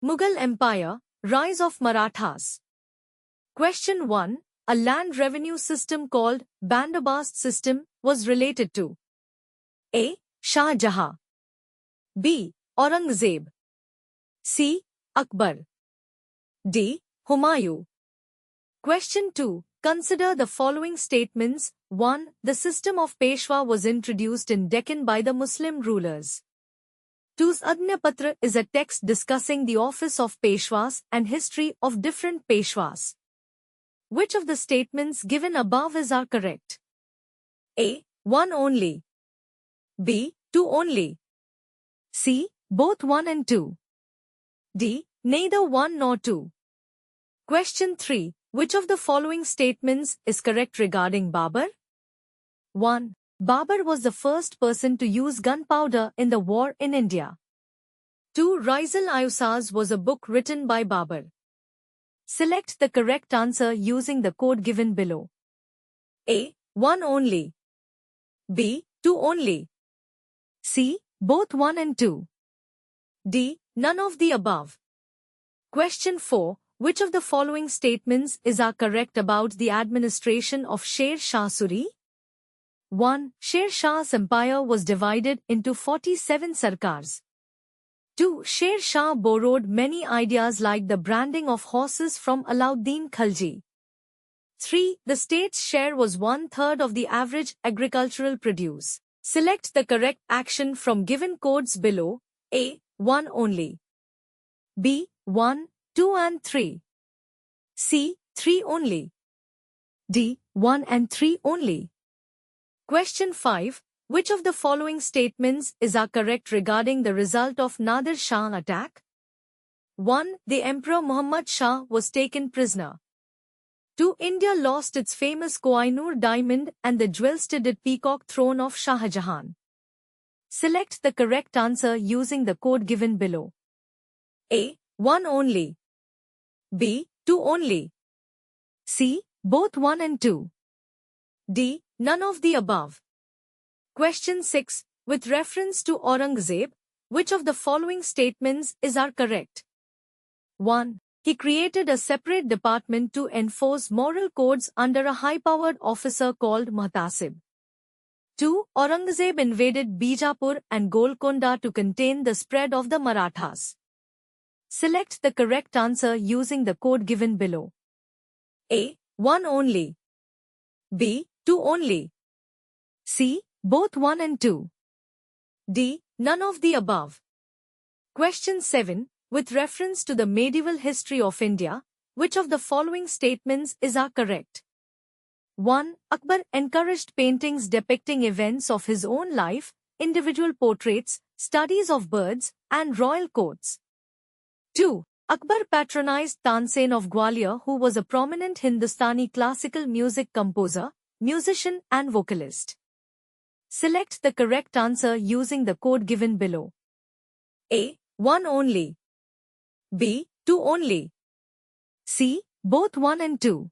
Mughal Empire, Rise of Marathas. Question 1. A land revenue system called Bandobast system was related to A. Shah Jahan, B. Aurangzeb, C. Akbar, D. Humayun. Question 2. Consider the following statements. 1. The system of Peshwa was introduced in Deccan by the Muslim rulers. 2. Ajnapatra is a text discussing the office of Peshwas and history of different Peshwas. Which of the statements given above are correct? A. 1 only, B. 2 only, C. Both 1 and 2, D. Neither 1 nor 2. Question 3. Which of the following statements is correct regarding Babur? 1. Babur was the first person to use gunpowder in the war in India. 2. Rais-al-Ayusaz was a book written by Babur. Select the correct answer using the code given below. A. 1 only, B. 2 only, C. Both 1 and 2, D. None of the above. Question 4. Which of the following statements are correct about the administration of Sher Shah Suri? 1. Sher Shah's empire was divided into 47 sarkars. 2. Sher Shah borrowed many ideas like the branding of horses from Alauddin Khalji. 3. The state's share was 1/3 of the average agricultural produce. Select the correct action from given codes below. A. 1 only, B. 1, 2 and 3, C. 3 only, D. 1 and 3 only. Question 5. Which of the following statements are correct regarding the result of Nadir Shah attack? 1. The Emperor Muhammad Shah was taken prisoner. 2. India lost its famous Koh-i-Noor diamond and the jewel-studded peacock throne of Shah Jahan. Select the correct answer using the code given below. A. 1 only, B. 2 only, C. Both 1 and 2, D. None of the above. Question 6. With reference to Aurangzeb, which of the following statements are correct? 1. He created a separate department to enforce moral codes under a high-powered officer called Muhtasib. 2. Aurangzeb invaded Bijapur and Golconda to contain the spread of the Marathas. Select the correct answer using the code given below. A. 1 only, B. 2 only, C. Both 1 and 2, D. None of the above. Question 7. With reference to the medieval history of India, which of the following statements are correct? 1. Akbar encouraged paintings depicting events of his own life, individual portraits, studies of birds, and royal courts. 2. Akbar patronized Tansen of Gwalior, who was a prominent Hindustani classical music composer, musician and vocalist. Select the correct answer using the code given below. A. 1 only, B. 2 only, C. Both 1 and 2.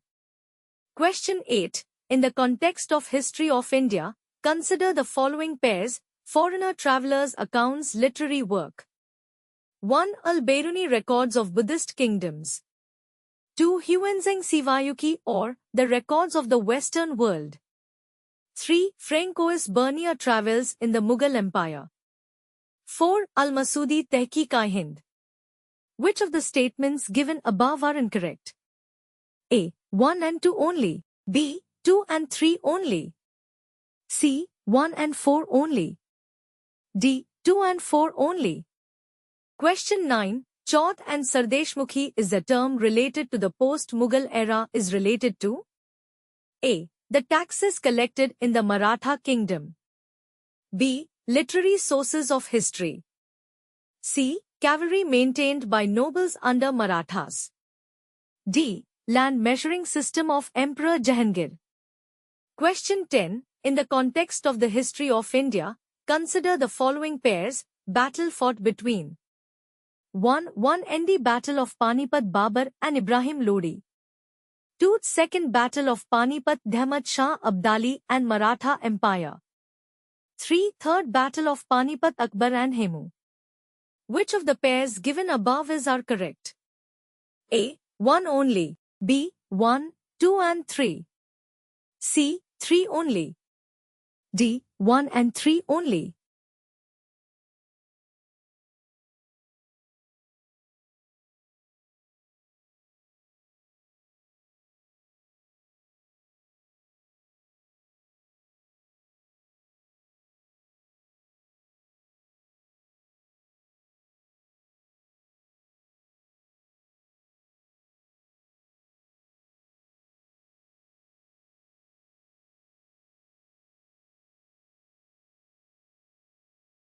Question 8. In the context of history of India, consider the following pairs. Foreigner travelers' accounts literary work. 1. Al-Biruni records of Buddhist kingdoms. 2. Huenzeng Sivayuki or the records of the Western world. 3. Francois Bernier travels in the Mughal Empire. 4. Al-Masudi Tehqiq-i-Hind. Which of the statements given above are incorrect? A. 1 and 2 only, B. 2 and 3 only, C. 1 and 4 only, D. 2 and 4 only. Question 9. Chaut and Sardeshmukhi is a term related to the post-Mughal era is related to A. The taxes collected in the Maratha kingdom, B. Literary sources of history, C. Cavalry maintained by nobles under Marathas, D. Land measuring system of Emperor Jahangir. Question 10. In the context of the history of India, consider the following pairs. Battle fought between 1. One-Endi Battle of Panipat Babur and Ibrahim Lodi. 2. Second Battle of Panipat Ahmad Shah Abdali and Maratha Empire. 3. Third Battle of Panipat Akbar and Hemu. Which of the pairs given above are correct? A. 1 only. B. 1, 2 and 3. C. 3 only. D. 1 and 3 only.